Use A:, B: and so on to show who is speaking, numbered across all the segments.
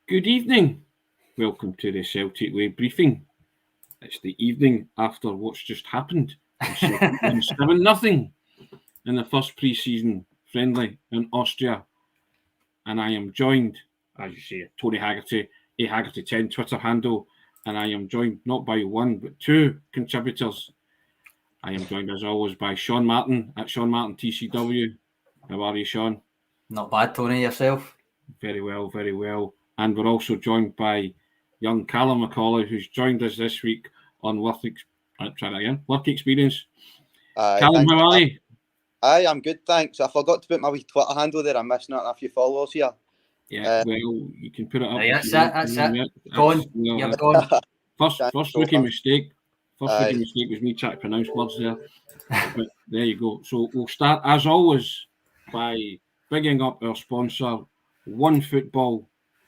A: Good evening. Welcome to the Celtic Way briefing. It's the evening after what's just happened. Celtic won 7-0 in the first pre-season friendly in Austria. And I am joined, as you say, Tony Haggerty, a Haggerty10 Twitter handle. And I am joined not by one, but two contributors. I am joined, as always, by Sean Martin at Sean Martin TCW. How are you, Sean?
B: Not bad, Tony. Yourself?
A: Very well, very well. And we're also joined by young Calum Macaulay, who's joined us this week on Work Experience. Calum, how are you?
C: I'm good, thanks. I forgot to put my wee Twitter handle there. I'm missing out on a few followers here.
A: Yeah, well, you can put it up.
B: That's it. Gone. You're gone.
A: First rookie mistake. Rookie mistake was me trying to pronounce words there. But there you go. So we'll start, as always, by bigging up our sponsor, OneFootball.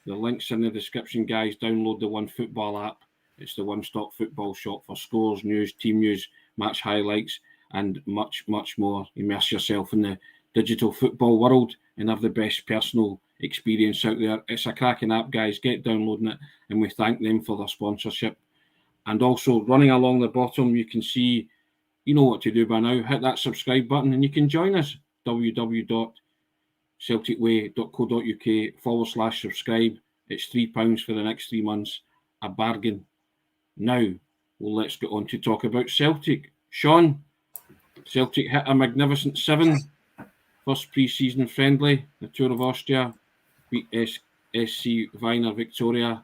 A: The link's in the description, guys. Download the OneFootball app. It's the one-stop football shop for scores, news, team news, match highlights, and much, much more. Immerse yourself in the digital football world and have the best personal experience out there. It's a cracking app, guys. Get downloading it, and we thank them for their sponsorship. And also, running along the bottom, you can see, you know what to do by now. Hit that subscribe button, and you can join us. www.celticway.co.uk/subscribe. It's £3 for the next 3 months. A bargain. Now, well, let's get on to talk about Celtic. Sean, Celtic hit a magnificent 7. First pre-season friendly, the Tour of Austria. Beat SC Wiener Viktoria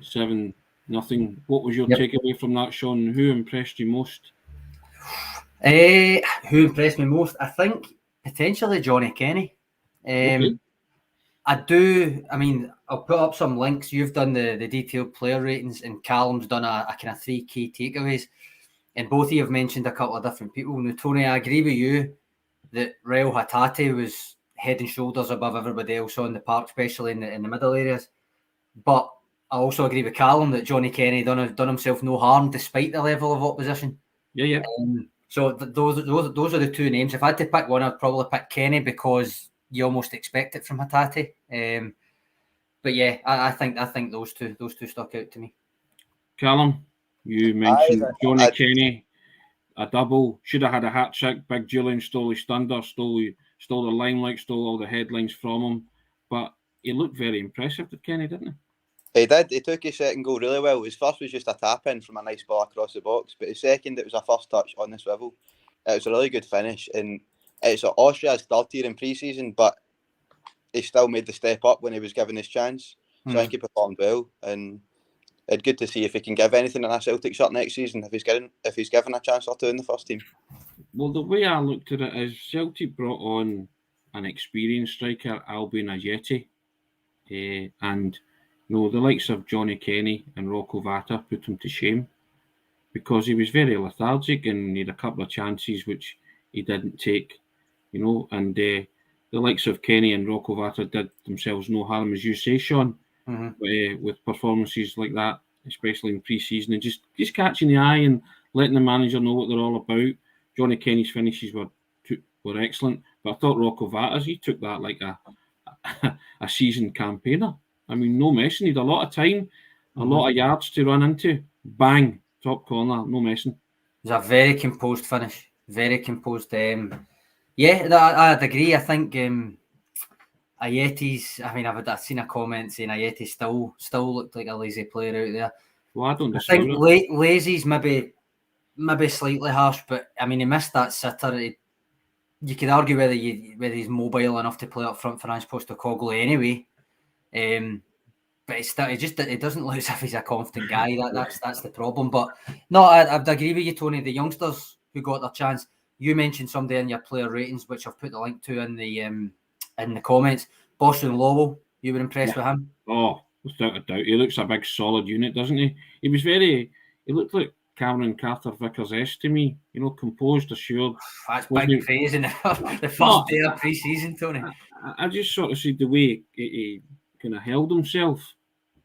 A: 7-0. What was your takeaway from that, Sean? Who impressed you most?
B: Who impressed me most? I think potentially Johnny Kenny.
A: Okay.
B: I'll put up some links. You've done the detailed player ratings, and Calum's done a kind of 3 key takeaways. And both of you have mentioned a couple of different people. Now, Tony, I agree with you that Raul Hatate was head and shoulders above everybody else on the park, especially in the middle areas. But I also agree with Calum that Johnny Kenny done himself no harm despite the level of opposition.
A: Yeah.
B: So those are the two names. If I had to pick one, I'd probably pick Kenny because you almost expect it from Hatate. But yeah, I think those two stuck out to me.
A: Callum, you mentioned Johnny Kenny, a double. Should have had a hat trick. Big Julian stole his thunder, stole the limelight, stole all the headlines from him. But he looked very impressive, did Kenny, didn't he?
C: He did. He took his second goal really well. His first was just a tap-in from a nice ball across the box, but his second, it was a first touch on the swivel. It was a really good finish, and it's Austria's third year in pre-season, but he still made the step up when he was given his chance. So I think he performed well, and it's good to see if he can give anything in a Celtic shirt next season, if he's given a chance or two in the first team.
A: Well, the way I looked at it is Celtic brought on an experienced striker, Albion Ajeti, and the likes of Johnny Kenny and Rocco Vata put him to shame because he was very lethargic and he had a couple of chances which he didn't take, and the likes of Kenny and Rocco Vata did themselves no harm, as you say, Sean, with performances like that, especially in pre-season, and just catching the eye and letting the manager know what they're all about. Johnny Kenny's finishes were excellent, but I thought Rocco Vata's, he took that like a seasoned campaigner. I mean, no messing. He had a lot of time, a lot of yards to run into. Bang, top corner, no messing.
B: It was a very composed finish. Very composed. I'd agree. I think Ajeti's. I mean, I've seen a comment saying Ajeti still looked like a lazy player out there.
A: Well, I don't.
B: I think lazy's maybe slightly harsh, but I mean, he missed that sitter. You could argue whether he's mobile enough to play up front for Ange Postecoglou anyway. But it doesn't look as if he's a confident guy. That's the problem. But no, I'd agree with you, Tony. The youngsters who got their chance. You mentioned somebody in your player ratings, which I've put the link to in the comments. Boston Lowell, you were impressed with him?
A: Oh, without a doubt. He looks a big solid unit, doesn't he? He looked like Cameron Carter-Vickers-esque to me. Composed, assured.
B: That's big praise in the first day of pre-season, Tony.
A: I just sort of see the way he kind of held himself,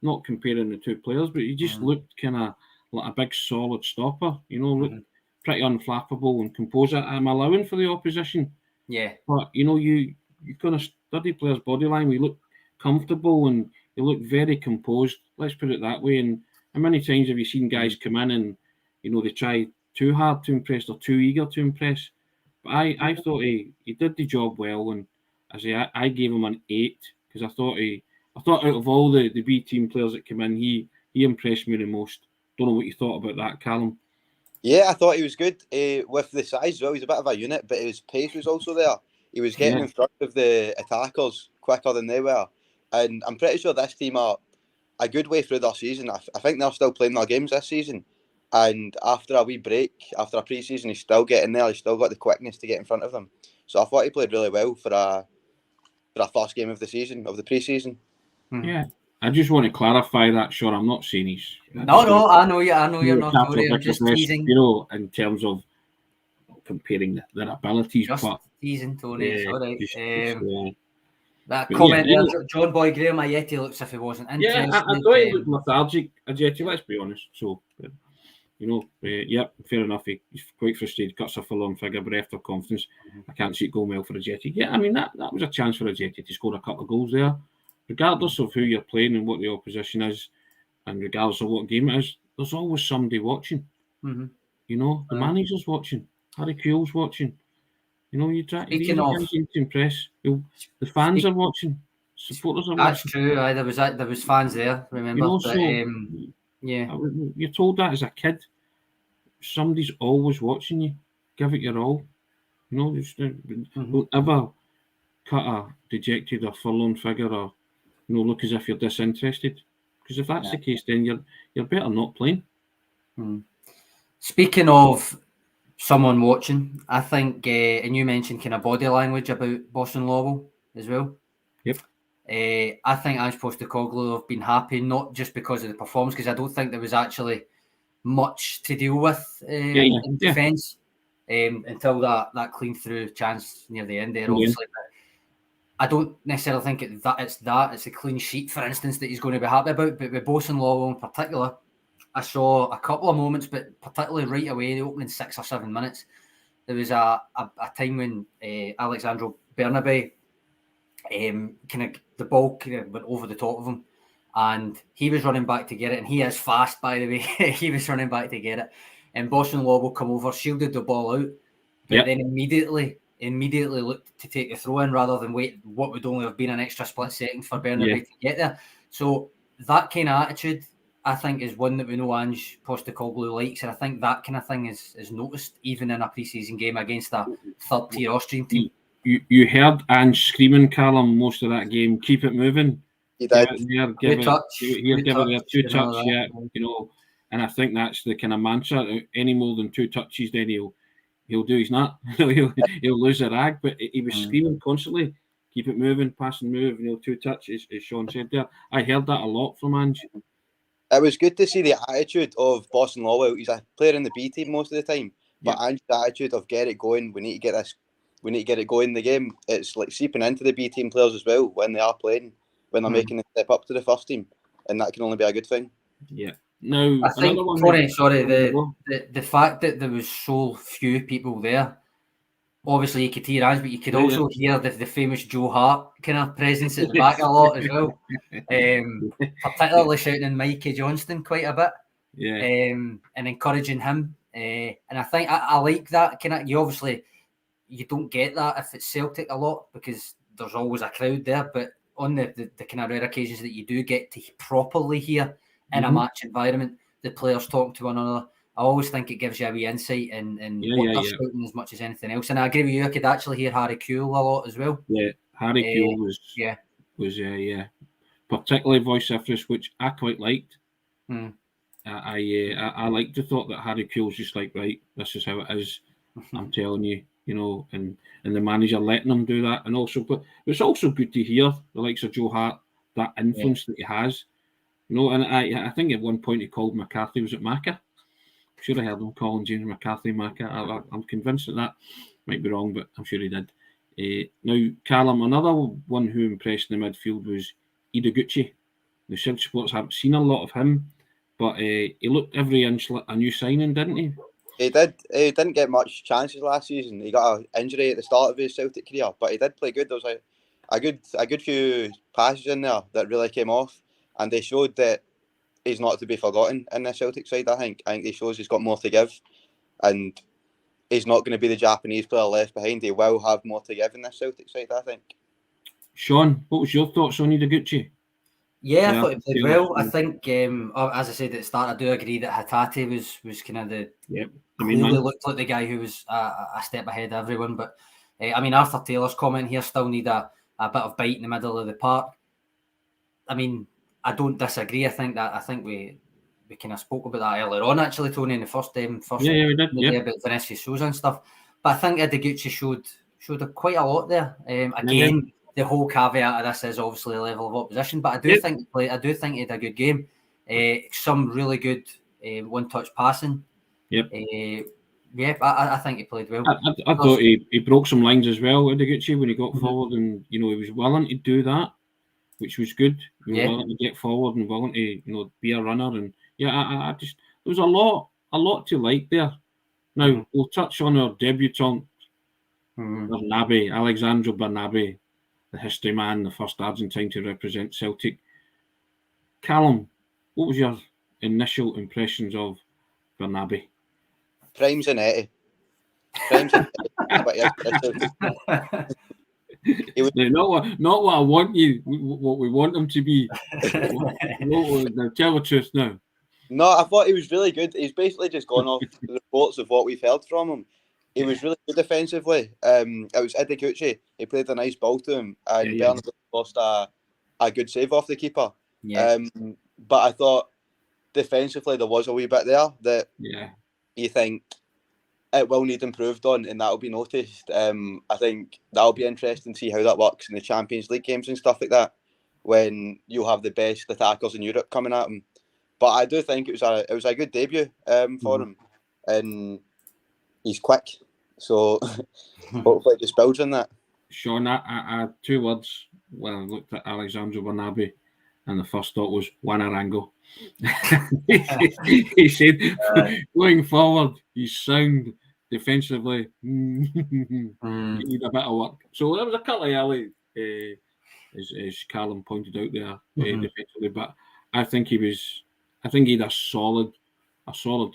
A: not comparing the two players, but he just looked kind of like a big solid stopper, looked pretty unflappable and composed. I'm allowing for the opposition.
B: Yeah.
A: But, you kind of study players' body line. We look comfortable and looked very composed. Let's put it that way. And how many times have you seen guys come in and they try too hard to impress or too eager to impress? But I thought he did the job well, and I gave him an 8 because I thought out of all the B team players that came in, he impressed me the most. Don't know what you thought about that, Calum.
C: Yeah, I thought he was good with the size as well. He's a bit of a unit, but his pace was also there. He was getting in front of the attackers quicker than they were. And I'm pretty sure this team are a good way through their season. I think they're still playing their games this season. And after a wee break, after a pre-season, he's still getting there. He's still got the quickness to get in front of them. So I thought he played really well for a first game of the season, of the pre-season.
A: Yeah. I just want to clarify that, Sean. I'm not saying he's...
B: No, I know you're not. I'm just teasing.
A: In terms of comparing their abilities.
B: Just
A: but
B: teasing, Tony. It's all right. That
A: but
B: comment there, John Boy Graham, Ajeti looks if he wasn't interested.
A: Yeah, I thought he looked lethargic, Ajeti, let's be honest. So, fair enough. He's quite frustrated, cuts a full-on figure, bereft of confidence. I can't see it going well for Ajeti. Yeah, I mean, that was a chance for Ajeti to score a couple of goals there. Regardless of who you're playing and what the opposition is, and regardless of what game it is, there's always somebody watching.
B: Mm-hmm.
A: The manager's watching. Harry Kewell's watching. You try to impress. The fans are watching. Supporters are watching.
B: That's true. There was fans there. Remember?
A: You're told that as a kid. Somebody's always watching you. Give it your all. Don't ever cut a dejected or forlorn figure or look as if you're disinterested. Because if that's the case, then you're better not playing.
B: Speaking of someone watching, I think, and you mentioned kind of body language about Boston Lowell as well.
A: Yep.
B: I think Ange Postecoglou have been happy, not just because of the performance, because I don't think there was actually much to deal with in defence until that clean through chance near the end there, obviously. But I don't necessarily think it's a clean sheet, for instance, that he's going to be happy about. But with Boston Lowell in particular, I saw a couple of moments, but particularly right away, the opening 6 or 7 minutes, there was a time when Alexandro Bernabe the ball went over the top of him, and he was running back to get it, and he is fast, by the way. He was running back to get it, and Boston Lowell come over, shielded the ball out, but then immediately looked to take the throw in rather than wait what would only have been an extra split second for Bernabe to get there. So that kind of attitude, I think, is one that we know Ange Postecoglou likes, and I think that kind of thing is noticed even in a pre-season game against a third-tier Austrian team.
A: You heard Ange screaming, Calum, most of that game. Keep it moving.
C: He did.
A: Give it 2 touch, and I think that's the kind of mantra. Any more than 2 touches, then he'll do his nut. he'll lose a rag. But he was screaming constantly. Keep it moving, pass and move. 2 touches, as Sean said there. I heard that a lot from Ange.
C: It was good to see the attitude of Boston Lowell. He's a player in the B team most of the time, but Ange's attitude of get it going. We need to get this. We need to get it going in the game. It's like seeping into the B team players as well when they are playing, when they're making the step up to the first team, and that can only be a good thing.
A: Yeah. Now,
B: I think. The fact that there was so few people there. Obviously, you could hear Ange, but you could also hear the famous Joe Hart kind of presence at the back a lot as well. Particularly shouting in Mikey Johnston quite a bit.
A: Yeah.
B: And encouraging him. And I think I like that kind of. You don't get that if it's Celtic a lot because there's always a crowd there. But on the kind of rare occasions that you do get to properly hear in a match environment, the players talking to one another, I always think it gives you a wee insight in what they're shouting as much as anything else. And I agree with you, I could actually hear Harry Kewell a lot as well.
A: Yeah, Harry Kewell was particularly vociferous, which I quite liked. I liked the thought that Harry Kewell's just like, right, this is how it is. I'm telling you, and the manager letting him do that. And also, but it's also good to hear the likes of Joe Hart, that influence that he has. And I think at one point he called McCarthy, was it Macca? I'm sure I heard him calling James McCarthy Macca. I'm convinced that might be wrong, but I'm sure he did. Now, Calum, another one who impressed in the midfield was Ideguchi. The Celtic supporters haven't seen a lot of him, but he looked every inch like a new signing, didn't he?
C: He did. He didn't get much chances last season. He got an injury at the start of his Celtic career, but he did play good. There was a good few passes in there that really came off, and they showed that he's not to be forgotten in the Celtic side. I think he shows he's got more to give, and he's not going to be the Japanese player left behind. He will have more to give in this Celtic side, I think.
A: Sean, what was your thoughts on Ideguchi?
B: Yeah, I thought he played well. I think, as I said at the start, I do agree that Haggerty was kind of the clearly looked like the guy who was a step ahead of everyone. But I mean, Arthur Taylor's comment here still need a bit of bite in the middle of the park. I mean, I don't disagree. I think we kind of spoke about that earlier on, actually, Tony, in the first we did, about Vinicius Souza and stuff. But I think Ideguchi showed quite a lot there. Again. The whole caveat of this is obviously the level of opposition, but I do think he had a good game. Some really good one-touch passing. I think he played well.
A: I thought he broke some lines as well, Ideguchi, when he got forward, and he was willing to do that, which was good. He was willing to get forward and willing to be a runner, and I just there was a lot to like there. Now we'll touch on our debutant, Bernabe, Alexandro Bernabe. The history man, the first Argentine to represent Celtic. Calum, what was your initial impressions of Bernabe?
C: Prime's an 80.
A: Not what I want you, what we want him to be. Now tell the truth now.
C: No, I thought he was really good. He's basically just gone off the reports of what we've heard from him. He was really good defensively. It was Ideguchi. He played a nice ball to him, and Bernard lost a good save off the keeper.
B: Yeah.
C: But I thought defensively there was a wee bit there that you think it will need improved on, and that will be noticed. I think that'll be interesting to see how that works in the Champions League games and stuff like that, when you'll have the best attackers in Europe coming at him. But I do think it was a good debut for him, and he's quick, so hopefully it just builds on that.
A: Sean, I 2 words when I looked at Alexandro Bernabe, and the first thought was Wanarango. He said, going forward, he's sound defensively. You need a bit of work. So there was a couple of early, as Calum pointed out there, defensively, but I think he had a solid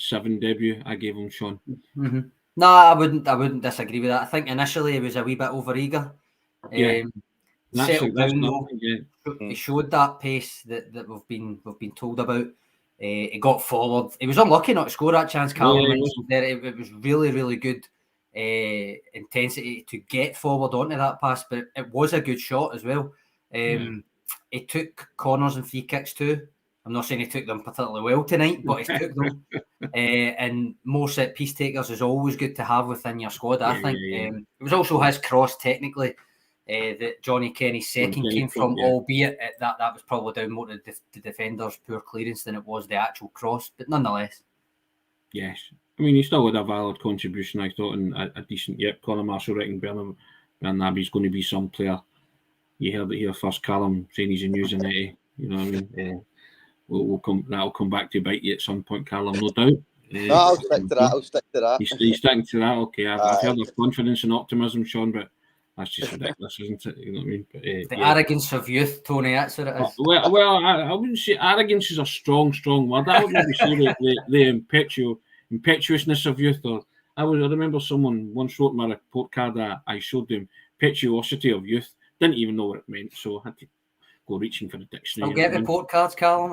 A: 7 debut. I gave him, Sean.
B: No, I wouldn't disagree with that. I think initially he was a wee bit overeager. Settled down though. He showed that pace that we've been told about. He got forward. He was unlucky not to score that chance. Calum mentioned there. It was really, really good intensity to get forward onto that pass, but it was a good shot as well. He took corners and free kicks too. I'm not saying he took them particularly well tonight, but he took them. And more set piece takers is always good to have within your squad, I think. It was also his cross technically that Johnny Kenny's second came from, albeit that was probably down more to the defender's poor clearance than it was the actual cross, but nonetheless.
A: Yes. I mean, he still had a valid contribution, I thought, and a decent, Colin Marshall reckon Bernabe's going to be some player. You heard it here first, Calum saying he's a news in 80, you know what I mean? That'll come back to bite you at some point, Calum, no doubt.
C: No, I'll stick to that.
A: You're sticking to that, okay. I've heard of confidence and optimism, Sean, but that's just ridiculous, isn't it? You know what I mean? But,
B: the arrogance of youth, Tony, that's what it is.
A: Well, I wouldn't say arrogance is a strong word. I would maybe say the impetuousness of youth. Or I remember someone once wrote my report card that I showed the impetuosity of youth. Didn't even know what it meant, so I had to go reaching for the dictionary.
B: I'll get report cards, Calum.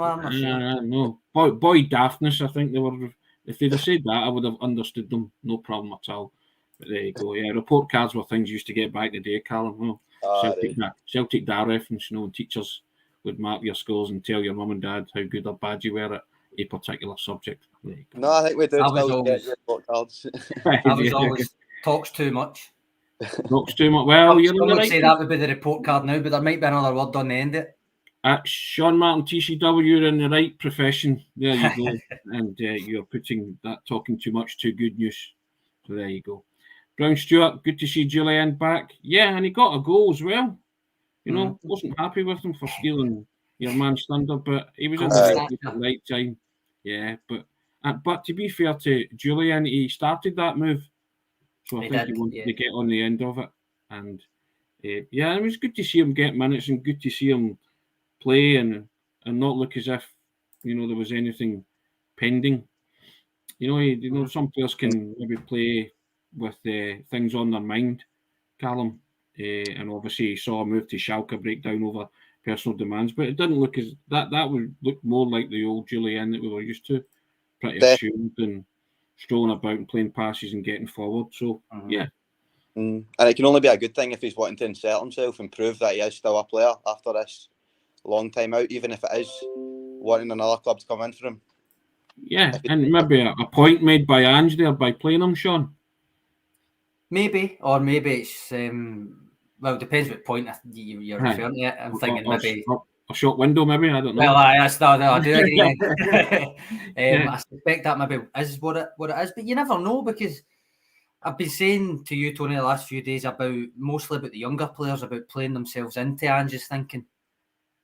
A: No. Boy daftness, I think they were. If they'd have said that, I would have understood them. No problem at all. But there you go. Yeah, report cards were things you used to get back in the day, Calum. Celtic Dar reference, and teachers would mark your scores and tell your mum and dad how good or bad you were at a particular subject.
C: No, I think we do still get report cards.
B: I was always talks too much.
A: Talks too much. Well,
B: you're going to say that would be the report card now, but there might be another word on the end of it.
A: Sean Martin, TCW, you're in the right profession. There you go. And you're putting that talking too much to good news. So there you go. Brown Stewart, good to see Julian back. Yeah, and he got a goal as well. Wasn't happy with him for stealing your man's thunder, but he was in the right time. Yeah, but to be fair to Julian, he started that move. So I think he wanted to get on the end of it. And Yeah, it was good to see him get minutes and good to see him play and not look as if there was anything pending. Some players can maybe play with things on their mind, Calum, and obviously he saw a move to Schalke break down over personal demands, but it didn't look as that would look more like the old Julian that we were used to, pretty assumed and strolling about and playing passes and getting forward. So yeah.
C: And it can only be a good thing if he's wanting to insert himself and prove that he is still a player after this long time out, even if it is wanting another club to come in for him.
A: Yeah, and maybe a point made by Ange there by playing him, Sean.
B: Maybe it's well, it depends what point you're referring to it. I'm thinking maybe
A: a short window, maybe, I don't know.
B: Well, I do agree. I suspect that maybe is what it is, but you never know, because I've been saying to you, Tony, the last few days mostly about the younger players, about playing themselves into Ange's thinking.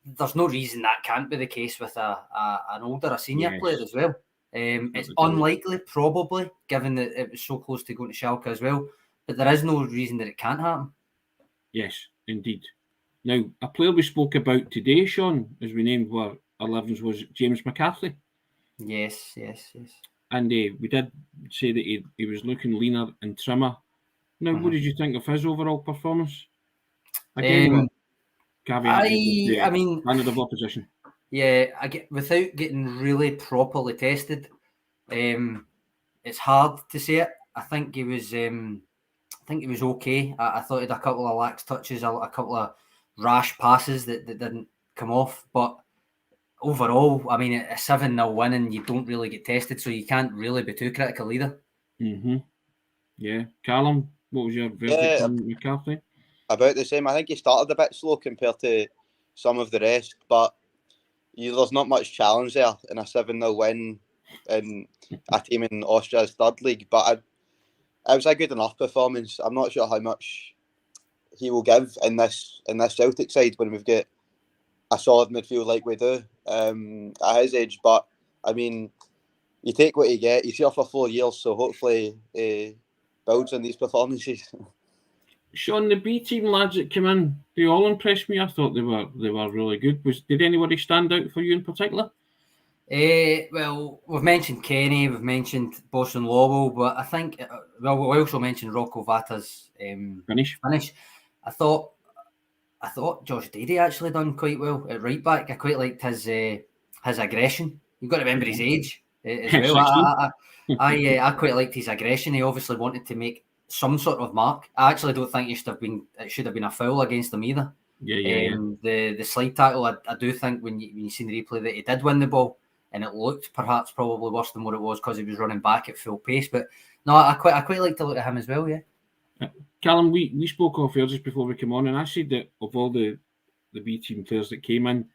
B: There's no reason that can't be the case with an older, a senior player as well. It's unlikely, probably, given that it was so close to going to Schalke as well, but there is no reason that it can't happen.
A: Yes, indeed. Now, a player we spoke about today, Sean, as we named our 11s, was James McCarthy.
B: Yes.
A: And we did say that he was looking leaner and trimmer. Now, what did you think of his overall performance? Again, caveat, standard of opposition.
B: Yeah, without getting really properly tested, it's hard to say it. I think he was okay. I thought he had a couple of lax touches, a couple of rash passes that didn't come off. But overall, I mean, a 7-0 win and you don't really get tested, so you can't really be too critical either.
A: Yeah. Calum, what was your verdict on McCarthy?
C: About the same. I think he started a bit slow compared to some of the rest, but there's not much challenge there in a 7-0 win in a team in Austria's third league. But it was a good enough performance. I'm not sure how much he will give in this Celtic side when we've got a solid midfield like we do at his age. But I mean, you take what you get. He's here for 4 years, so hopefully he builds on these performances.
A: Sean, the B team lads that came in, they all impressed me. I thought they were really good. Did anybody stand out for you in particular?
B: Well, we've mentioned Kenny, we've mentioned Bosun Lowell, but I think we also mentioned Rocco Vata's finish. I thought Josh Dady actually done quite well at right back. I quite liked his aggression. You've got to remember his age as well. I quite liked his aggression. He obviously wanted to make some sort of mark. I actually don't think it should have been a foul against him either.
A: Yeah.
B: The slide tackle, I do think when you see the replay that he did win the ball, and it looked perhaps probably worse than what it was because he was running back at full pace. But no, I quite like to look at him as well. Yeah.
A: Calum, we spoke off air just before we came on, and I said that of all the B team players that came in,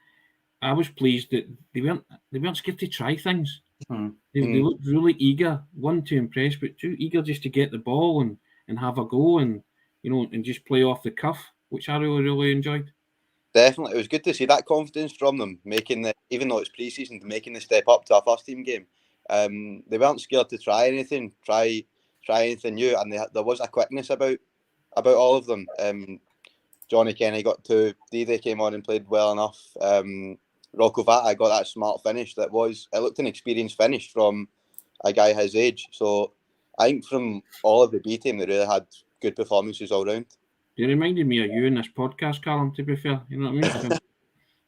A: I was pleased that they weren't scared to try things. They looked really eager, one, to impress, but two, eager just to get the ball and have a go and and just play off the cuff, which I really enjoyed.
C: Definitely, it was good to see that confidence from them, even though it's pre-season, making the step up to a first team game. They weren't scared to try anything, try anything new, and there was a quickness about all of them. Johnny Kenny got 2. Dede came on and played well enough. Rocco Vata got that smart finish. It looked an experienced finish from a guy his age. So I think from all of the B team, they really had good performances all round.
A: They reminded me of you in this podcast, Calum, to be fair. You know what I mean?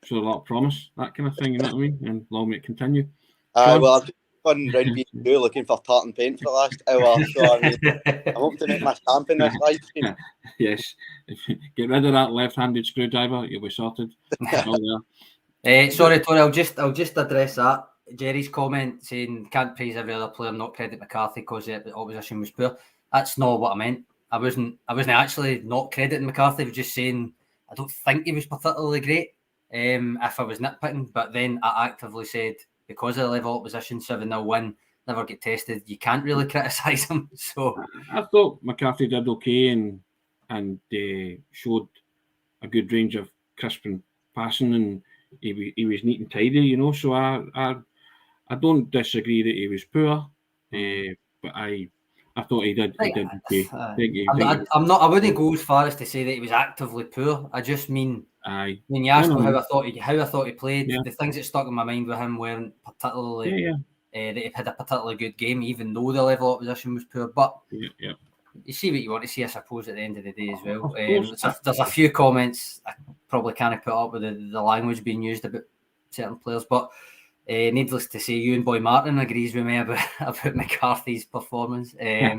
A: So a lot of promise, that kind of thing, you know what I mean? And allow me to continue.
C: Well, I've been round B2 looking for tartan paint for the last hour, so I mean, I'm hoping to make my stamp in this live stream.
A: Yes. Get rid of that left-handed screwdriver, you'll be sorted.
B: Sorry, Tony, I'll just address that. Jerry's comment saying can't praise every other player, not credit McCarthy because the opposition was poor. That's not what I meant. I wasn't actually not crediting McCarthy. I was just saying I don't think he was particularly great. If I was nitpicking, but then I actively said because of the level of opposition, 7-0 win, never get tested. You can't really criticise him. So
A: I thought McCarthy did okay and showed a good range of crisp and passing, and he was neat and tidy, So I don't disagree that he was poor, but I I thought he did. He did. Okay.
B: I wouldn't go as far as to say that he was actively poor. I just mean,
A: aye.
B: When you asked me how I thought he played,
A: Yeah.
B: the things that stuck in my mind with him weren't particularly that he had a particularly good game, even though the level of opposition was poor. But you see what you want to see, I suppose, at the end of the day as well. There's a few comments I probably can't put up with the language being used about certain players, but needless to say, Ewan Boy Martin agrees with me about McCarthy's performance. But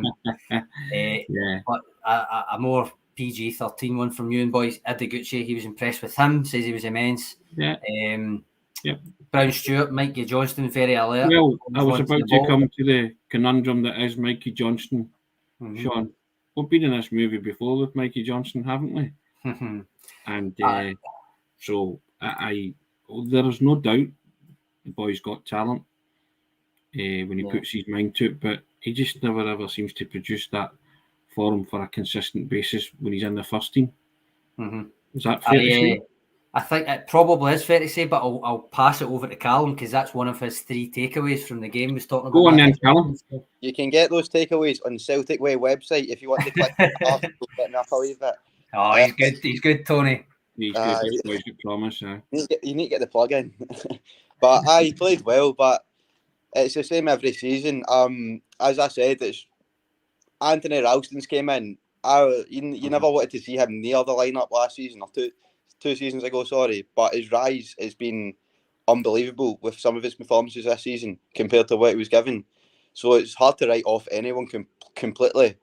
B: a more PG-13 one from Ewan Boy, Ideguchi, he was impressed with him, says he was immense. Brown Stewart, Mikey Johnston, very alert.
A: Well, I was about to come to the conundrum that is Mikey Johnston. Sean, we've been in this movie before with Mikey Johnston, haven't we? And so there is no doubt the boy's got talent when he puts his mind to it, but he just never ever seems to produce that form for a consistent basis when he's in the first team. Is that fair to say?
B: I think it probably is fair to say, but I'll pass it over to Calum because that's one of his 3 takeaways from the game. Was talking about.
A: Go on then, Calum.
C: You can get those takeaways on Celtic Way website if you want to click off. Get me up a wee bit.
B: Oh, he's good. He's good, Tony.
A: He's good. Boys, you promise.
C: You need to get the plug in. But he played well, but it's the same every season. As I said, it's Anthony Ralston's came in. You never wanted to see him near the lineup last season or two seasons ago, sorry. But his rise has been unbelievable with some of his performances this season compared to what he was given. So it's hard to write off anyone completely.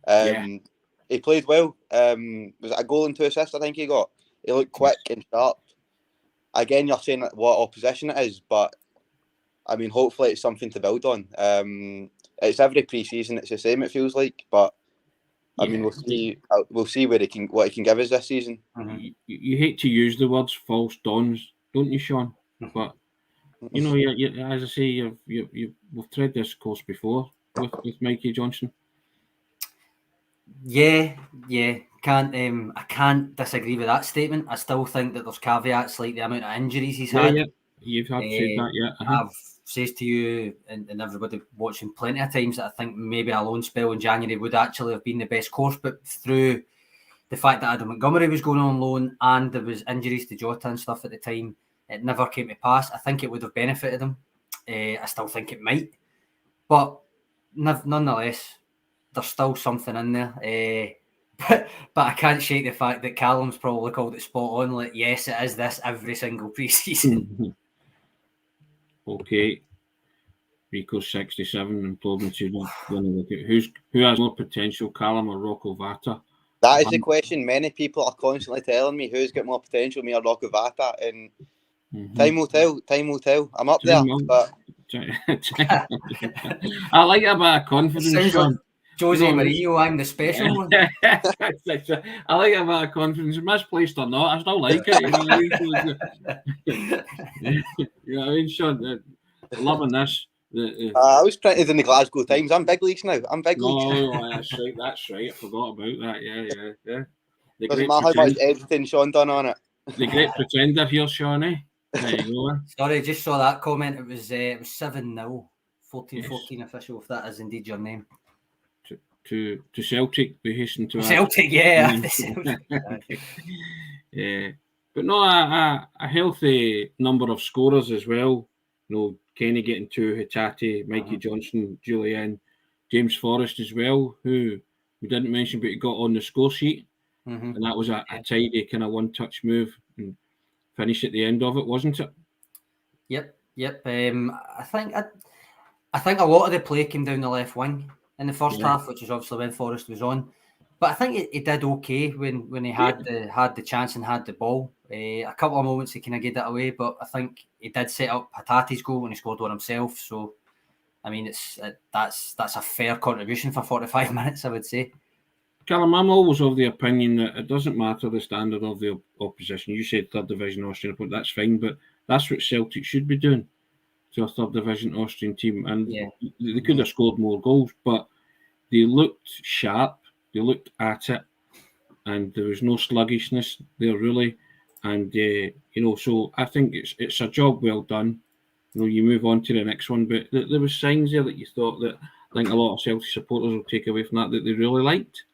C: He played well. Was it a goal and 2 assists I think he got? He looked quick and sharp. Again, you're saying what opposition it is, but I mean, hopefully it's something to build on. It's every pre-season, it's the same, it feels like, but I mean, we'll see what he can give us this season.
A: You hate to use the words false dawns, don't you, Sean? But you know, you as I say, we've tread this course before with Mikey Johnston.
B: Yeah. I can't disagree with that statement. I still think that there's caveats like the amount of injuries he's had.
A: Yeah. You've had said that,
B: I've said to you and everybody watching plenty of times that I think maybe a loan spell in January would actually have been the best course, but through the fact that Adam Montgomery was going on loan and there was injuries to Jota and stuff at the time, it never came to pass. I think it would have benefited him. I still think it might, but nonetheless, there's still something in there. But I can't shake the fact that Calum's probably called it spot on. Like, yes, it is this every single pre-season.
A: Okay. Rico's 67 and Plowman's who has more potential, Calum or Rocco Vata?
C: That is the question. Many people are constantly telling me who's got more potential, me or Rocco Vata, and time will tell. I'm up there, but
A: I like a bit of confidence, Sean.
B: Jose Mourinho, I'm the special one.
A: I like a bit of confidence, misplaced or not. I still like it. You know what I mean, Sean? Loving this.
C: I was printed in the Glasgow Times. I'm big leagues now.
A: That's right. I forgot about that. Yeah.
C: Doesn't matter how much editing Sean done on it.
A: The great pretender here, Shawnee. There you go.
B: Sorry, just saw that comment. It was 7-0, 14-14 official. If that is indeed your name.
A: To Celtic, we hasten to
B: Celtic, yeah.
A: But no, a healthy number of scorers as well. You know, Kenny getting 2, Hatate, Mikey Johnston, Julian, James Forrest as well, who we didn't mention, but he got on the score sheet, and that was a tidy kind of one-touch move and finish at the end of it, wasn't it?
B: Yep. I think a lot of the play came down the left wing in the first half, which is obviously when Forrest was on. But I think he did okay when he had the chance and had the ball. A couple of moments he kind of gave it away, but I think he did set up Hatate's goal when he scored one himself. So, I mean, that's a fair contribution for 45 minutes, I would say.
A: Calum, I'm always of the opinion that it doesn't matter the standard of the opposition. You said third division Austrian, but that's fine. But that's what Celtic should be doing to a third division Austrian team, and they could have scored more goals, but they looked sharp. They looked at it, and there was no sluggishness there really. And so I think it's a job well done. You move on to the next one, but there was signs there that you thought that think a lot of Celtic supporters will take away from that they really liked.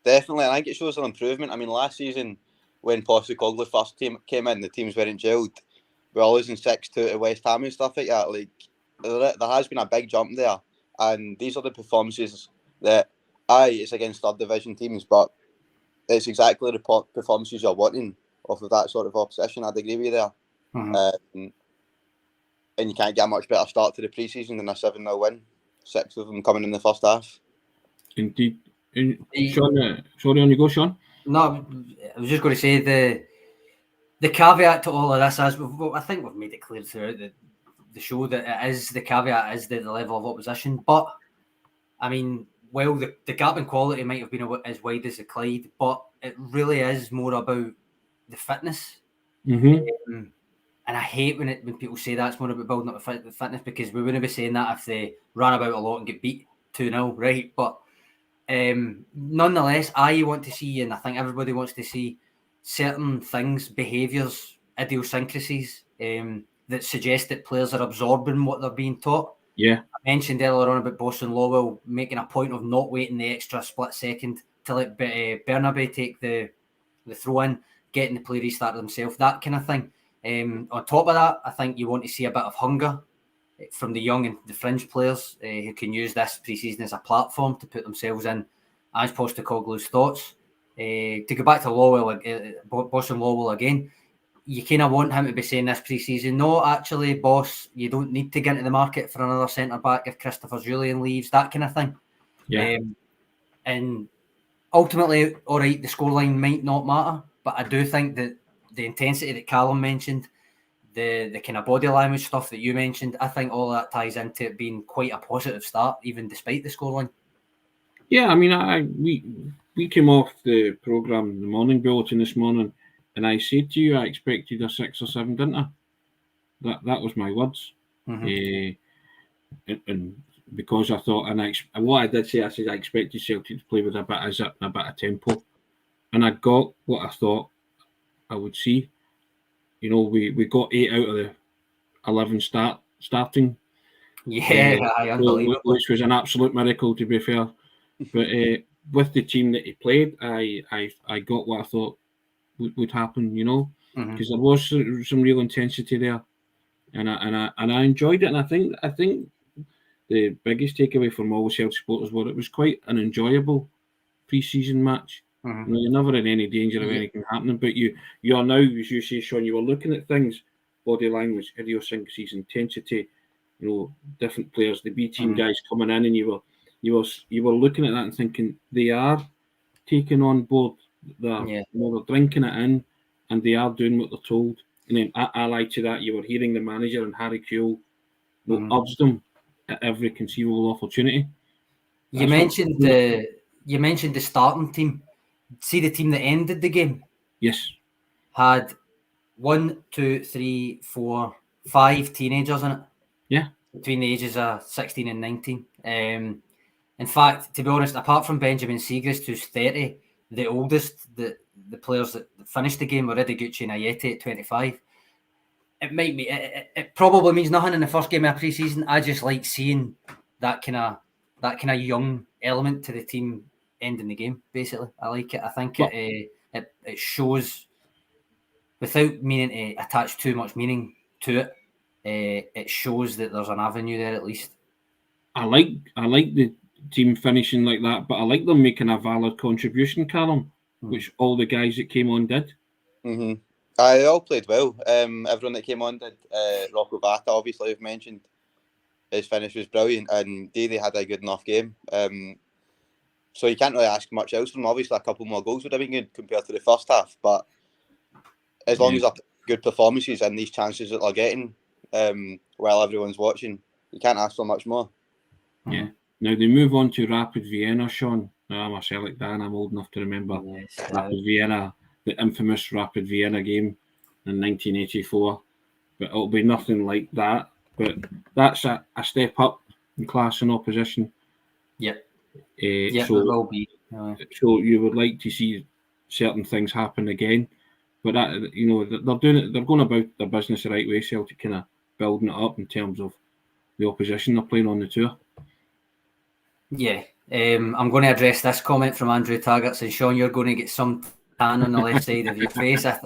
C: Definitely, I think it shows an improvement. I mean, last season when Postecoglou first came in, the teams weren't gelled. We were losing 6-2 to West Ham and stuff like that. Like there has been a big jump there, and these are the performances that it's against third division teams, but it's exactly the performances you're wanting off of that sort of opposition. I'd agree with you there.
B: Mm-hmm.
C: And you can't get a much better start to the pre-season than a 7-0 win. 6 of them coming in the first half.
A: Indeed. Sean, sorry, on you go, Sean.
B: No, I was just going to say the caveat to all of this is, I think we've made it clear throughout the show that it is, the caveat is the level of opposition. But, I mean, well, the gap in quality might have been as wide as the Clyde, but it really is more about the fitness.
A: Mm-hmm.
B: And I hate when people say that's more about building up the fitness, because we wouldn't be saying that if they ran about a lot and get beat 2-0, right? But nonetheless, I want to see, and I think everybody wants to see, certain things, behaviours, idiosyncrasies that suggest that players are absorbing what they're being taught.
A: Yeah.
B: I mentioned earlier on about Boss and Lowell making a point of not waiting the extra split second to let Bernabe take the throw in, getting the play restarted himself, that kind of thing. On top of that, I think you want to see a bit of hunger from the young and the fringe players who can use this pre-season as a platform to put themselves in as Postecoglou's thoughts. To go back to Lowell, Boss and Lowell again, you kind of want him to be saying this pre-season, no, actually, boss, you don't need to get into the market for another centre-back if Christopher Julian leaves, that kind of thing.
A: Yeah.
B: And ultimately, all right, the scoreline might not matter, but I do think that the intensity that Calum mentioned, the kind of body language stuff that you mentioned, I think all that ties into it being quite a positive start, even despite the scoreline.
A: Yeah, I mean, we came off the programme, the morning bulletin this morning, and I said to you I expected a 6 or 7, didn't I? That was my words.
B: Mm-hmm.
A: And because I thought, what I did say, I said I expected Celtic to play with a bit of zip and a bit of tempo, and I got what I thought I would see. You know, we got 8 out of the 11 starting.
B: Yeah, unbelievable.
A: Which was an absolute miracle, to be fair. But with the team that he played, I got what I thought would happen. You know, because there was some real intensity there, and I enjoyed it. And I think the biggest takeaway from all the Celtic supporters was it was quite an enjoyable pre-season match.
B: Mm-hmm.
A: You know, you're never in any danger of anything happening, but you are now, as you say, Sean, you were looking at things, body language, idiosyncrasies, intensity, you know, different players, the B team guys coming in, and you were looking at that and thinking they are taking on board, they're drinking it in, and they are doing what they're told. And then allied to that, you were hearing the manager and Harry Kewell urge them at every conceivable opportunity.
B: You mentioned the starting team. See the team that ended the game?
A: Yes.
B: Had 1, 2, 3, 4, 5 teenagers in it.
A: Yeah.
B: Between the ages of 16 and 19. In fact, to be honest, apart from Benjamin Siegrist, who's 30, the oldest, the players that finished the game were Idiguchi and Ayeti at 25. It probably means nothing in the first game of pre-season. I just like seeing that kind of young element to the team ending the game. Basically, I like it. I think it shows, without meaning to attach too much meaning to it, it shows that there's an avenue there at least.
A: I like the team finishing like that, but I like them making a valid contribution, Calum, which all the guys that came on did.
C: Mm-hmm. They all played well. Everyone that came on did. Rocco Vata, obviously, I've mentioned. His finish was brilliant, and Daly had a good enough game. So you can't really ask much else from him. Obviously, a couple more goals would have been good compared to the first half, but as long as they're good performances and these chances that they're getting while everyone's watching, you can't ask for much more.
A: Yeah. Now they move on to Rapid Vienna, Sean. Now I'm a Celtic fan, I'm old enough to remember Rapid Vienna, the infamous Rapid Vienna game in 1984. But it'll be nothing like that. But that's a step up in class and opposition.
B: Yep.
A: So,
B: it will be.
A: So you would like to see certain things happen again. But that, you know, they're doing it. They're going about their business the right way. Celtic kind of building it up in terms of the opposition they're playing on the tour.
B: Yeah. I'm going to address this comment from Andrew Taggart saying, Sean, you're going to get some tan on the left side of your face. I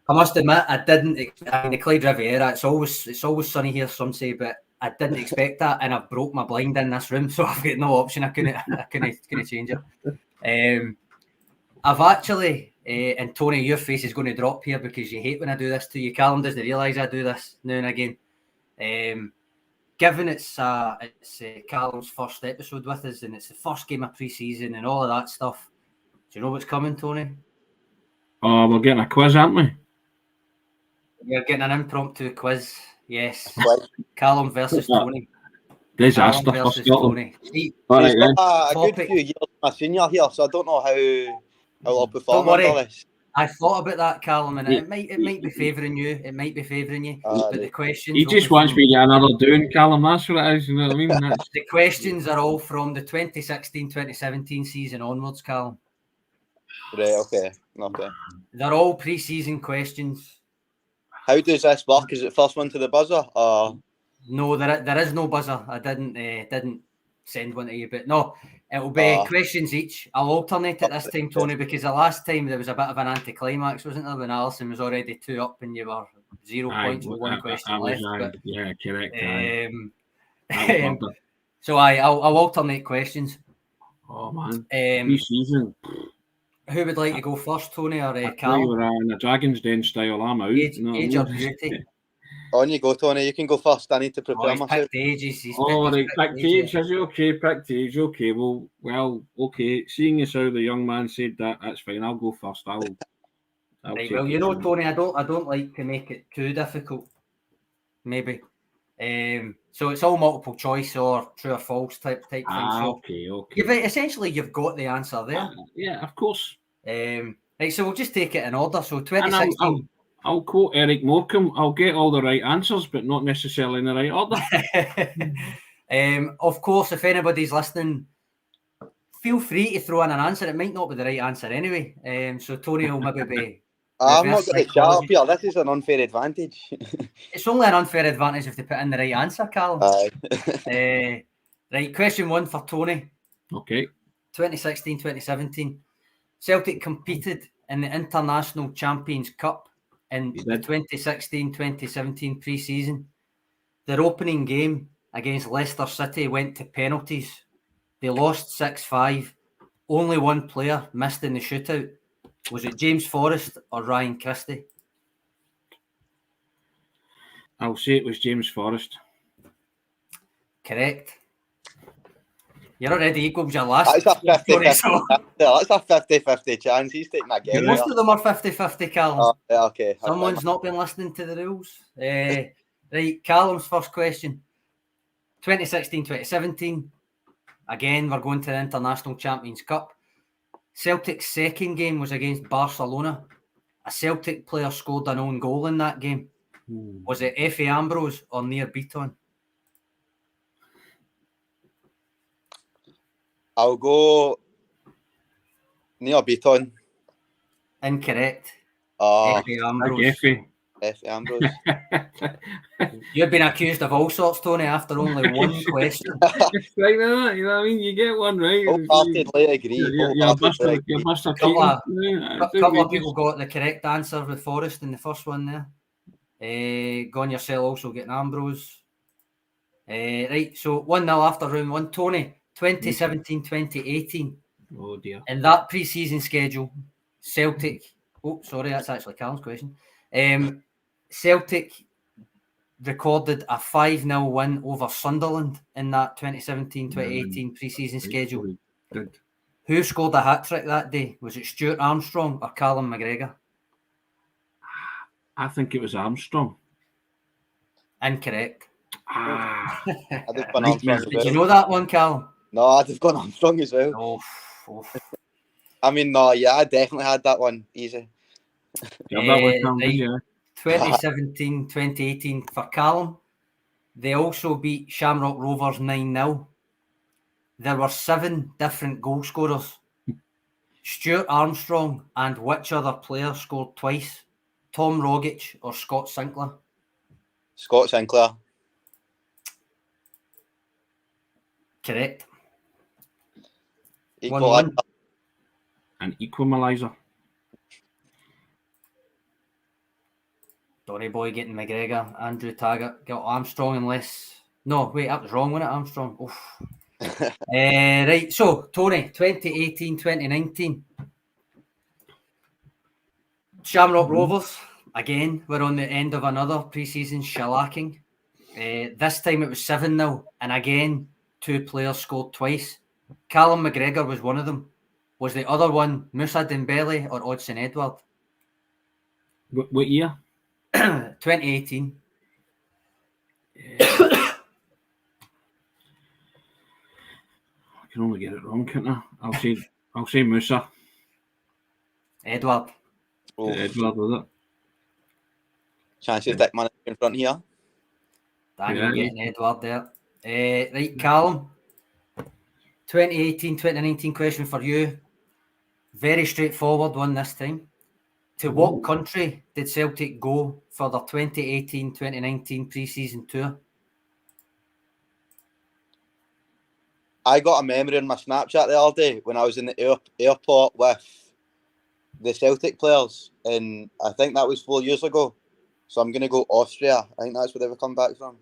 B: must admit, I didn't. I mean, the Clyde Riviera, it's always sunny here, some say, but I didn't expect that, and I've broke my blind in this room, so I've got no option. I couldn't change it. I've actually, and Tony, your face is going to drop here because you hate when I do this to you. Calum doesn't realise I do this now and again. Given it's Calum's first episode with us, and it's the first game of pre-season and all of that stuff, do you know what's coming, Tony?
A: Oh, we're getting a quiz, aren't we?
B: We're getting an impromptu quiz. Yes. Calum versus Tony.
A: Disaster
B: Calum
A: for
B: versus
A: Scotland.
B: Tony. See,
A: All
C: He's
A: right,
C: got
A: then.
C: a good few years my senior here, so I don't know how I'll perform
B: Don't worry.
C: under this.
B: I thought about that, Calum, and
A: Yeah.
B: it might be favouring you. It might be favouring you. But the questions.
A: He
B: will
A: just
B: be
A: wants
B: from-
A: me to get another doing, Calum. That's what it is. You know what I mean? That's,
B: The questions are all from the 2016-2017 season onwards, Calum.
C: Right, okay.
B: They're all pre-season questions.
C: How does this work? Is it first one to the buzzer?
B: No, there is no buzzer. I didn't send one to you, but no, it'll be questions each. I'll alternate it this time, Tony, because the last time there was a bit of an anticlimax, wasn't there? When Alison was already 2 up and you were 0 points with one question left. But,
A: yeah, correct.
B: so I'll alternate questions.
A: Oh man, pre-season.
B: Who would like to go first, Tony or
A: You
B: Calum?
A: were in a Dragon's Den style. I'm out.
B: Age
A: you
B: or beauty?
C: On you go, Tony. You can go first. I need to prepare
B: He's
C: myself.
B: picked ages. He's
A: picked age. Is it okay? Picked age. Okay. Well, okay. Seeing as how the young man said that, that's fine. I'll go first. I'll
B: right, well, you know, Tony, I don't like to make it too difficult. Maybe. So it's all multiple choice or true or false type thing. So
A: okay.
B: You've got the answer there.
A: Yeah, of course.
B: Right, so we'll just take it in order. So 2016.
A: I'll quote Eric Morecambe. I'll get all the right answers, but not necessarily in the right order.
B: Of course, if anybody's listening, feel free to throw in an answer. It might not be the right answer anyway. So Tony will maybe be.
C: I'm not going to chat up here. This is an unfair advantage.
B: It's only an unfair advantage if they put in the right answer, Calum. Right, question 1 for Tony.
A: Okay.
B: 2016-2017. Celtic competed in the International Champions Cup in the 2016-2017 pre-season. Their opening game against Leicester City went to penalties. They lost 6-5. Only one player missed in the shootout. Was it James Forrest or Ryan Christie?
A: I'll say it was James Forrest.
B: Correct. You're already equal with your last.
C: That's a 50-50 chance. He's taking a guess.
B: Most of them are 50-50, Calum.
C: Okay.
B: Someone's not been listening to the rules. Right, Calum's first question. 2016-2017. Again, we're going to the International Champions Cup. Celtic's second game was against Barcelona. A Celtic player scored an own goal in that game. Was it Efe Ambrose or Nir Bitton?
C: I'll go Nir Bitton.
B: Incorrect. Efe Ambrose.
C: Efe Ambrose.
B: You've been accused of all sorts, Tony, after only one question.
A: It's like that, you know what I mean? You get one right.
C: Wholeheartedly agree.
A: You're Buster Keaton.
B: A couple of people got the correct answer with Forrest in the first one there. Gone yourself also getting Ambrose. Right, so 1-0 after round 1. Tony, 2017-2018.
A: Oh dear.
B: In that pre-season schedule, Celtic. Oh, sorry, that's actually Calum's question. Celtic recorded a 5-0 win over Sunderland in that 2017-2018 pre-season schedule.
A: Good.
B: Who scored a hat-trick that day? Was it Stuart Armstrong or Calum McGregor?
A: I think it was Armstrong.
B: Incorrect.
C: Did you
B: know that one, Calum?
C: No, I'd have gone Armstrong as well. I mean, no, yeah, I definitely had that one easy.
B: 2017-2018 for Calum. They also beat Shamrock Rovers 9-0. There were 7 different goal scorers. Stuart Armstrong and which other player scored twice? Tom Rogic or Scott Sinclair?
C: Scott Sinclair.
B: Correct.
C: Equaliser.
A: An equaliser.
B: Donny Boy getting McGregor. Andrew Taggart got Armstrong unless... No, wait, that was wrong, wasn't it, Armstrong? Oof. Right, so, Tony, 2018-2019. Shamrock Rovers, again, we're on the end of another pre-season shellacking. This time it was 7-0, and again, 2 players scored twice. Calum McGregor was one of them. Was the other one Moussa Dembele or Odsonne Edouard?
A: What year?
B: 2018.
A: I can only get it wrong, can't I? I'll say Moussa.
B: Edouard.
A: Edouard, was it?
C: Chances dick man in front here.
B: Daniel getting Edouard there. Right, Calum. 2018-2019 question for you. Very straightforward one this time. To what country did Celtic go for their 2018-2019 pre-season tour?
C: I got a memory in my Snapchat the other day when I was in the airport with the Celtic players, and I think that was 4 years ago. So I'm going to go Austria. I think that's where they were coming back from.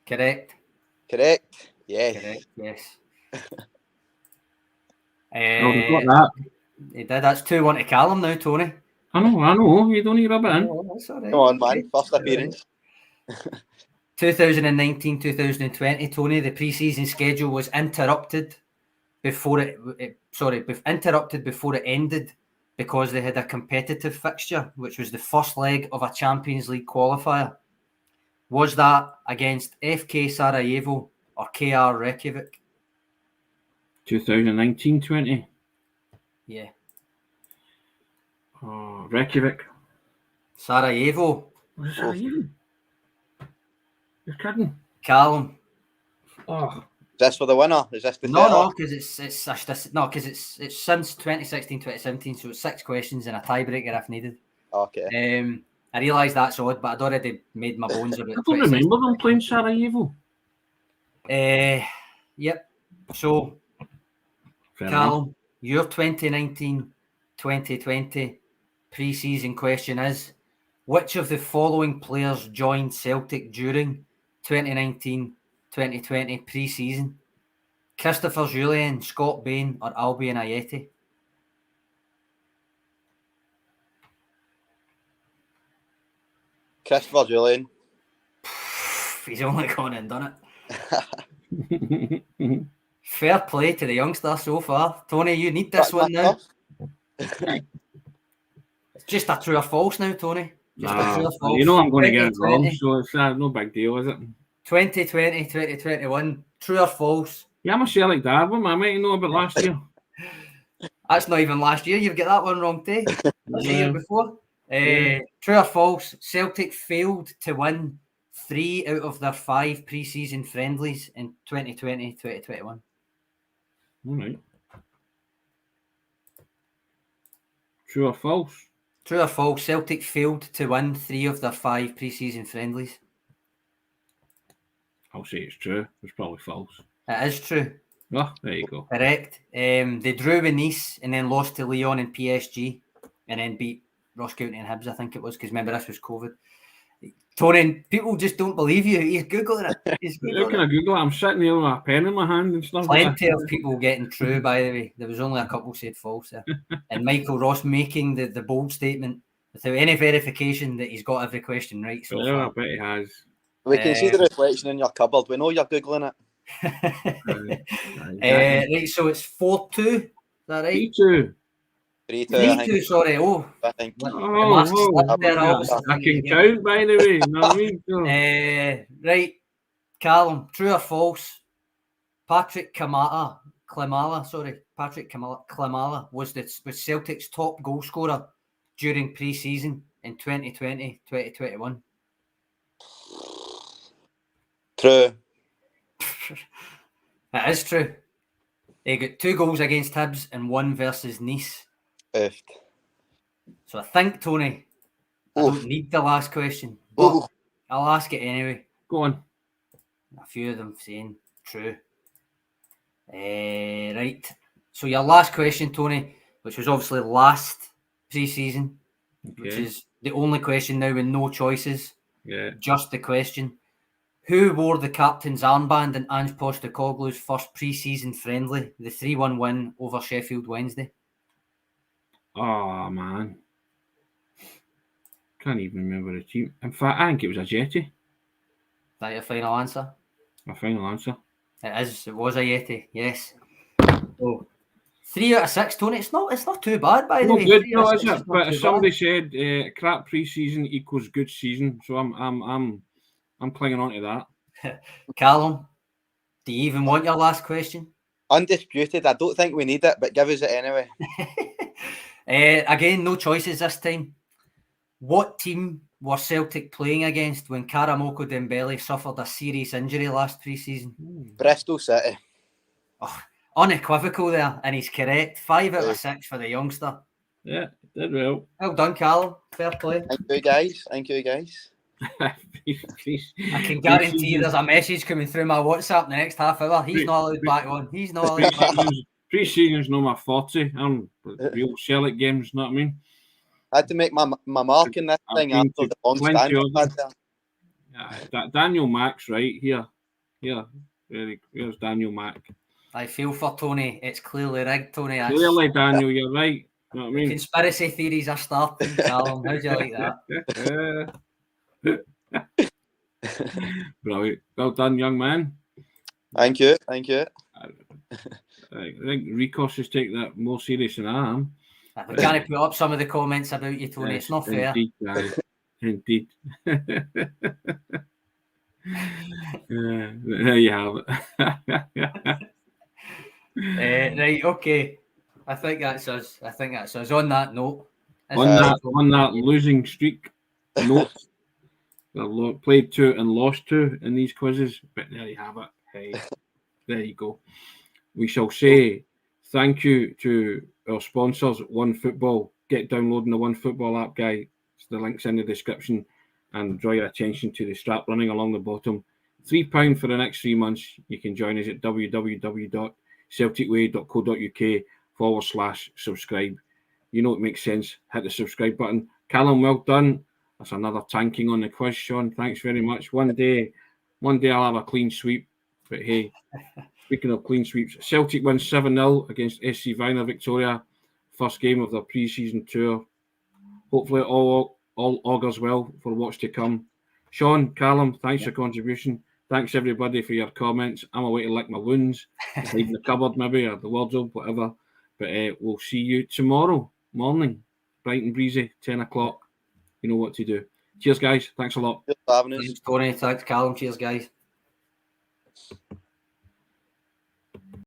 B: Correct.
C: Correct? Yes.
B: Correct, yes.
A: We've got that.
B: He did. That's 2-1 to Calum now, Tony.
A: I know. You don't need to rub it in.
B: Oh, that's all right.
C: Come on, man. First appearance.
B: 2019-2020, Tony, the pre-season schedule was interrupted before it ended because they had a competitive fixture, which was the first leg of a Champions League qualifier. Was that against FK Sarajevo or KR Reykjavik?
A: 2019-20.
B: Yeah.
A: Reykjavik.
B: Sarajevo.
A: Was it Sarajevo? You're kidding.
B: Calum.
A: Oh.
C: Is this for the winner? Is this the
B: No, because it's since 2016-2017, so it's 6 questions and a tiebreaker if needed.
C: Okay.
B: I realise that's odd, but I'd already made my bones about.
A: I don't remember them playing Sarajevo.
B: Yep. So,
A: Fair
B: Calum, your 2019-2020 pre-season question is: which of the following players joined Celtic during 2019-2020 pre-season? Christopher Jullien, Scott Bain, or Albion Ayeti?
C: Christopher Jullien.
B: He's only gone and done it.
A: enough.
B: Fair play to the youngster so far. Tony, you need this one now. It's just a true or false now, Tony. Just a true or false.
A: You know I'm going to get it wrong, so it's no big deal, is it?
B: 2020, 2021, true or false?
A: Yeah, I'm a Celtic dad. What am I know about last year?
B: That's not even last year. You've got that one wrong, too. That's the year before. True or false? Celtic failed to win 3 out of their 5 pre-season friendlies in 2020, 2021.
A: All right. True or false?
B: True or false? Celtic failed to win 3 of their 5 pre-season friendlies.
A: I'll say it's true. It's probably false.
B: It is true.
A: Oh, there you go.
B: Correct. They drew with Nice and then lost to Lyon and PSG and then beat Ross County and Hibs, I think it was, because remember this was COVID. Tony, people just don't believe you. He's Googling it.
A: How can I Google it? I'm sitting here with a pen in my hand and stuff.
B: Plenty of people getting true, by the way. There was only a couple said false there. And Michael Ross making the bold statement without any verification that he's got every question right so far.
A: I bet he has.
C: We can see the reflection in your cupboard. We know you're Googling it.
B: Right, so it's 4-2. Is that right?
A: 3-2.
C: 3-2.
B: Sorry. Oh,
C: I think.
A: I can count, by the way. You know what I mean? So.
B: Right, Calum, true or false? Patrick Klimala was Celtic's top goal scorer during pre-season in 2020-2021.
C: True.
B: It is true. They got 2 goals against Hibs and 1 versus Nice.
C: Oofed.
B: So I think, Tony, I don't need the last question, but I'll ask it anyway.
A: Go on.
B: A few of them saying true. Right. So your last question, Tony, which was obviously last pre-season, which is the only question now with no choices.
A: Yeah.
B: Just the question. Who wore the captain's armband in Ange Postecoglou's first pre-season friendly, the 3-1 win over Sheffield Wednesday?
A: Oh, man. Can't even remember the team. In fact, I think it was a Yeti.
B: Is that your final answer?
A: My final answer.
B: It is. It was a Yeti. Yes. Oh, 3 out of 6, Tony. It's not too bad, by the
A: Not
B: way.
A: good,
B: 3 out of
A: though, is
B: 6
A: it?
B: is not
A: But
B: too
A: as somebody
B: bad.
A: said, crap pre-season equals good season. So I'm clinging on to that.
B: Calum, do you even want your last question?
C: Undisputed. I don't think we need it, but give us it anyway.
B: Again, no choices this time. What team were Celtic playing against when Karamoko Dembele suffered a serious injury last pre-season?
C: Bristol City.
B: Oh, unequivocal there, and he's correct. 5 out of 6 for the youngster.
A: Yeah, did well.
B: Well done, Calum. Fair play.
C: Thank you, guys. Thank you, guys.
B: I can guarantee you there's a message coming through my WhatsApp in the next half hour. He's not allowed back on. He's not allowed back on.
A: Pre-season's no my 40. I'm real Celtic games, you know what I mean?
C: I had to make my mark in this thing after the long stand.
A: Daniel Mack's right here. Here's Daniel Mack.
B: I feel for Tony. It's clearly rigged, Tony.
A: Clearly, Daniel, you're right. You know what I mean?
B: Conspiracy theories are starting, Calum. How do you like that?
A: Brilliant. Well done, young man.
C: Thank you. Thank you.
A: I think Ricos is taking that more serious than I am.
B: We can't put up some of the comments about you, Tony. It's not fair.
A: Indeed, guys. Indeed. There you have it.
B: Right, okay. I think that's us. On that note,
A: on that losing streak note, we've played 2 and lost 2 in these quizzes, but there you have it. Hey, there you go. We shall say thank you to our sponsors, OneFootball. Get downloading the OneFootball app, guys. The link's in the description, and draw your attention to the strap running along the bottom. £3 for the next 3 months. You can join us at www.celticway.co.uk/subscribe. You know it makes sense. Hit the subscribe button. Calum, well done. That's another tanking on the quiz, Sean. Thanks very much. One day I'll have a clean sweep. But hey, speaking of clean sweeps, Celtic wins 7-0 against SC Wiener Viktoria. First game of their pre-season tour. Hopefully all augurs well for what's to come. Sean, Calum, thanks for your contribution. Thanks everybody for your comments. I'm away to lick my wounds, leave the cupboard maybe, or the wardrobe, whatever. But we'll see you tomorrow morning, bright and breezy, 10 o'clock. You know what to do. Cheers, guys. Thanks a lot.
C: Thanks for having us.
B: Thanks, Tony. Thanks, Calum. Cheers, guys.